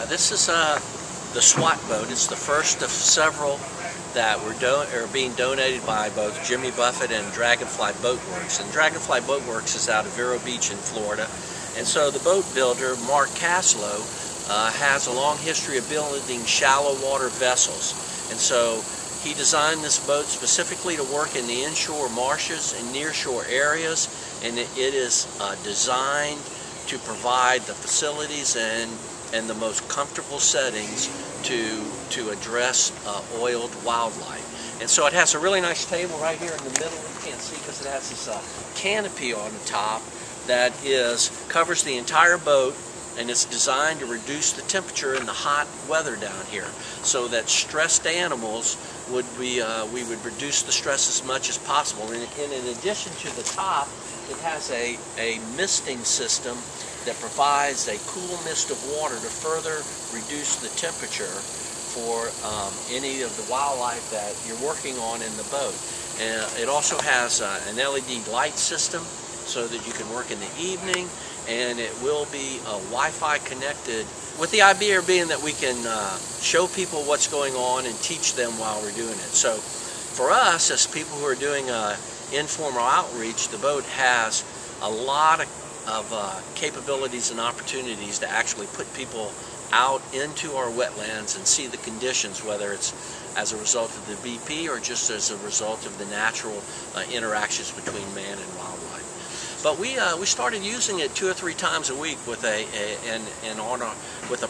This is the SWAT boat. It's the first of several that are being donated by both Jimmy Buffett and Dragonfly Boatworks. And Dragonfly Boatworks is out of Vero Beach in Florida. And so the boat builder, Mark Caslow, has a long history of building shallow water vessels. And so he designed this boat specifically to work in the inshore marshes and nearshore areas. And it is designed to provide the facilities and the most comfortable settings to address oiled wildlife. And so it has a really nice table right here in the middle. You can't see because it has this canopy on the top that covers the entire boat, and it's designed to reduce the temperature in the hot weather down here, so that stressed animals we would reduce the stress as much as possible. And in addition to the top, it has a misting system that provides a cool mist of water to further reduce the temperature for any of the wildlife that you're working on in the boat. And it also has an LED light system so that you can work in the evening, and it will be Wi-Fi connected, with the idea being that we can show people what's going on and teach them while we're doing it. So for us, as people who are doing informal outreach, the boat has a lot of capabilities and opportunities to actually put people out into our wetlands and see the conditions, whether it's as a result of the BP or just as a result of the natural interactions between man and wildlife. But we started using it 2 or 3 times a week with a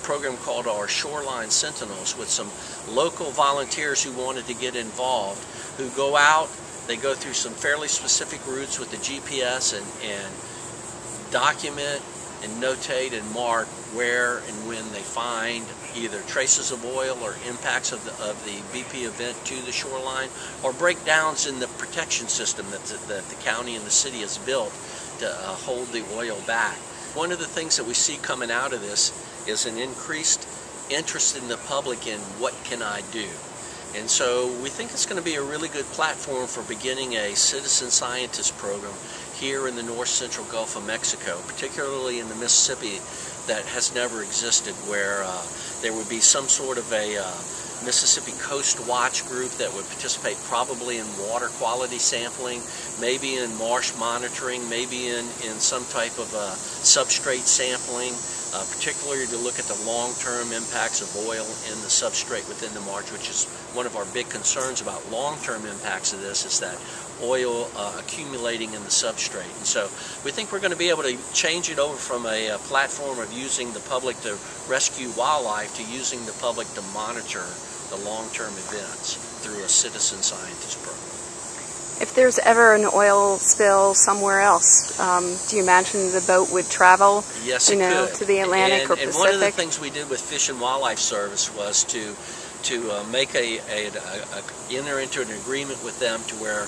program called our Shoreline Sentinels, with some local volunteers who wanted to get involved, who go out. They go through some fairly specific routes with the GPS and document and notate and mark where and when they find either traces of oil or impacts of the BP event to the shoreline, or breakdowns in the protection system that the county and the city has built to hold the oil back. One of the things that we see coming out of this is an increased interest in the public in what can I do. And so we think it's going to be a really good platform for beginning a citizen scientist program here in the north central Gulf of Mexico, particularly in the Mississippi, that has never existed, where there would be some sort of a Mississippi Coast Watch group that would participate probably in water quality sampling, maybe in marsh monitoring, maybe in some type of substrate sampling, particularly to look at the long-term impacts of oil in the substrate within the marsh, which is one of our big concerns about long-term impacts of this, is that oil accumulating in the substrate. And so we think we're going to be able to change it over from a platform of using the public to rescue wildlife to using the public to monitor the long-term events through a citizen scientist program. If there's ever an oil spill somewhere else, do you imagine the boat would travel, yes, to the Atlantic or Pacific? And one of the things we did with Fish and Wildlife Service was to make enter into an agreement with them to where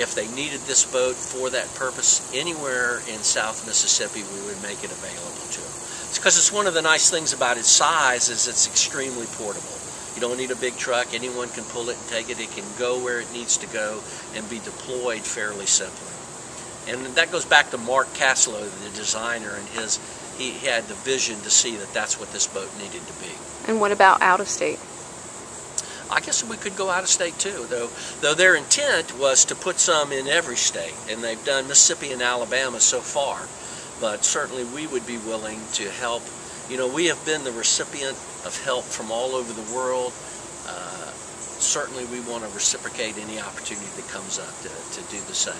if they needed this boat for that purpose anywhere in South Mississippi, we would make it available to them. It's because it's one of the nice things about its size is it's extremely portable. You don't need a big truck. Anyone can pull it and take it. It can go where it needs to go and be deployed fairly simply. And that goes back to Mark Caslow, the designer, and he had the vision to see that that's what this boat needed to be. And what about out of state? I guess we could go out of state too, though their intent was to put some in every state, and they've done Mississippi and Alabama so far. But certainly we would be willing to help. You know, we have been the recipient of help from all over the world. Certainly we want to reciprocate any opportunity that comes up to do the same.